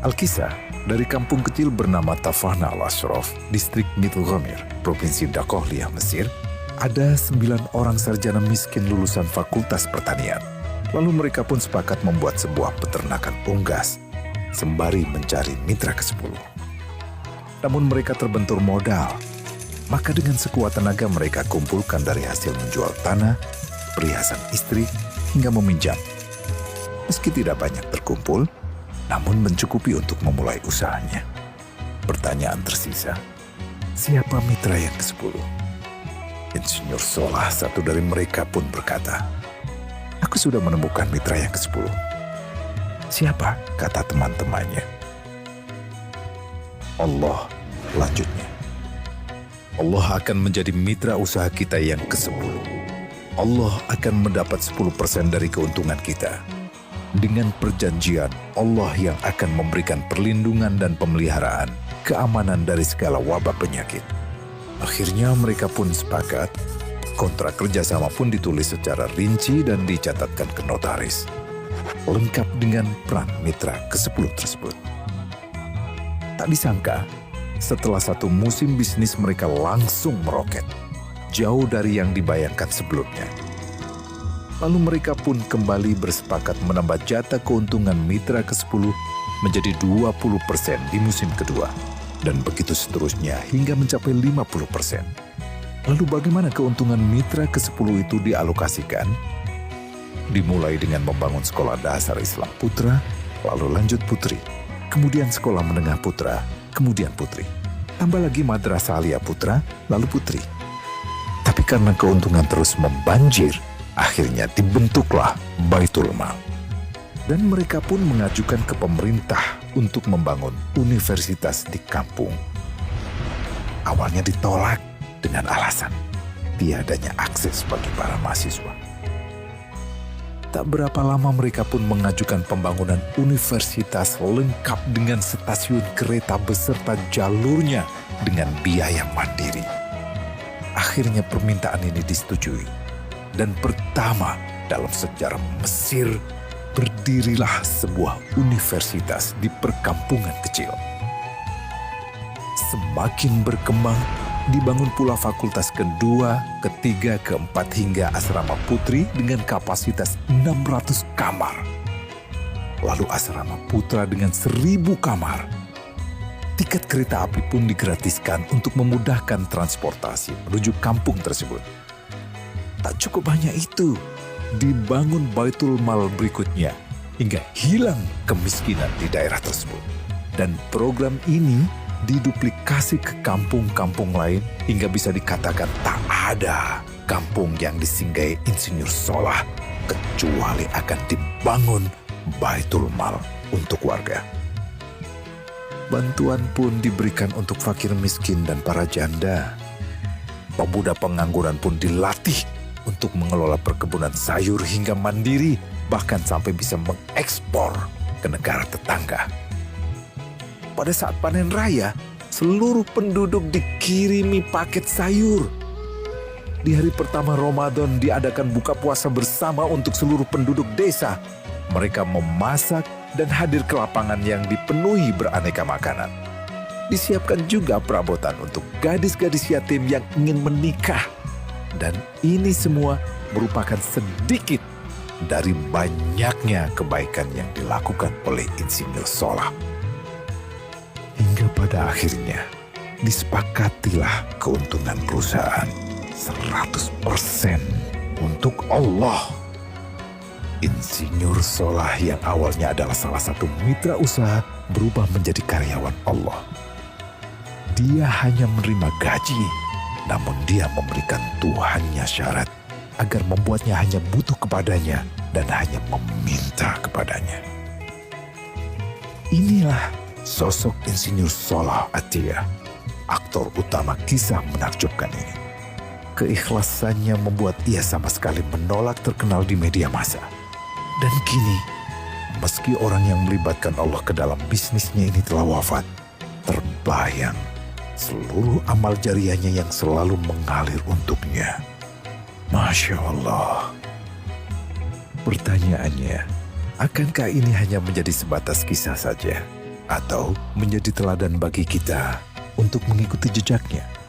Alkisah dari kampung kecil bernama Tafana al-Ashraf, distrik Middle Ghamir, provinsi Dakohliyah, Mesir, ada 9 orang sarjana miskin lulusan fakultas pertanian. Lalu mereka pun sepakat membuat sebuah peternakan unggas, sembari mencari mitra ke-10. Namun mereka terbentur modal, maka dengan sekuat tenaga mereka kumpulkan dari hasil menjual tanah, perhiasan istri, hingga meminjam. Meski tidak banyak terkumpul, namun mencukupi untuk memulai usahanya. Pertanyaan tersisa, siapa mitra yang ke-10? Insinyur Solah, satu dari mereka, pun berkata, "Aku sudah menemukan mitra yang ke-10. Siapa?" kata teman-temannya. "Allah," lanjutnya. "Allah akan menjadi mitra usaha kita yang ke-10. Allah akan mendapat 10% dari keuntungan kita. Dengan perjanjian, Allah yang akan memberikan perlindungan dan pemeliharaan, keamanan dari segala wabah penyakit." Akhirnya mereka pun sepakat. Kontrak kerjasama pun ditulis secara rinci dan dicatatkan ke notaris, lengkap dengan peran mitra ke-10 tersebut. Tak disangka, setelah satu musim bisnis mereka langsung meroket, jauh dari yang dibayangkan sebelumnya. Lalu mereka pun kembali bersepakat menambah jatah keuntungan mitra ke-10 menjadi 20% di musim kedua. Dan begitu seterusnya hingga mencapai 50%. Lalu bagaimana keuntungan mitra ke-10 itu dialokasikan? Dimulai dengan membangun sekolah dasar Islam putra, lalu lanjut putri. Kemudian sekolah menengah putra, kemudian putri. Tambah lagi madrasah aliyah putra, lalu putri. Tapi karena keuntungan terus membanjir, akhirnya dibentuklah Baitul Mal. Dan mereka pun mengajukan ke pemerintah untuk membangun universitas di kampung. Awalnya ditolak dengan alasan tiadanya akses bagi para mahasiswa. Tak berapa lama mereka pun mengajukan pembangunan universitas lengkap dengan stasiun kereta beserta jalurnya dengan biaya mandiri. Akhirnya permintaan ini disetujui. Dan pertama dalam sejarah Mesir, berdirilah sebuah universitas di perkampungan kecil. Semakin berkembang, dibangun pula fakultas kedua, ketiga, keempat hingga asrama putri dengan kapasitas 600 kamar. Lalu asrama putra dengan 1000 kamar. Tiket kereta api pun digratiskan untuk memudahkan transportasi menuju kampung tersebut. Tak cukup hanya itu, dibangun Baitul Mal berikutnya hingga hilang kemiskinan di daerah tersebut. Dan program ini diduplikasi ke kampung-kampung lain hingga bisa dikatakan tak ada kampung yang disinggahi Insinyur Solah kecuali akan dibangun Baitul Mal untuk warga. Bantuan pun diberikan untuk fakir miskin dan para janda. Pemuda pengangguran pun dilatih untuk mengelola perkebunan sayur hingga mandiri, bahkan sampai bisa mengekspor ke negara tetangga. Pada saat panen raya, seluruh penduduk dikirimi paket sayur. Di hari pertama Ramadan diadakan buka puasa bersama untuk seluruh penduduk desa. Mereka memasak dan hadir ke lapangan yang dipenuhi beraneka makanan. Disiapkan juga perabotan untuk gadis-gadis yatim yang ingin menikah. Dan ini semua merupakan sedikit dari banyaknya kebaikan yang dilakukan oleh Insinyur Solah. Hingga pada akhirnya disepakatilah keuntungan perusahaan 100% untuk Allah. Insinyur Solah yang awalnya adalah salah satu mitra usaha berubah menjadi karyawan Allah. Dia hanya menerima gaji, namun dia memberikan Tuhannya syarat agar membuatnya hanya butuh kepadanya dan hanya meminta kepadanya. Inilah sosok Insinyur Solah Atiyah, aktor utama kisah menakjubkan ini. Keikhlasannya membuat ia sama sekali menolak terkenal di media massa. Dan kini, meski orang yang melibatkan Allah ke dalam bisnisnya ini telah wafat, terbayang seluruh amal jariahnya yang selalu mengalir untuknya. Masya Allah. Pertanyaannya, akankah ini hanya menjadi sebatas kisah saja? atau menjadi teladan bagi kita untuk mengikuti jejaknya.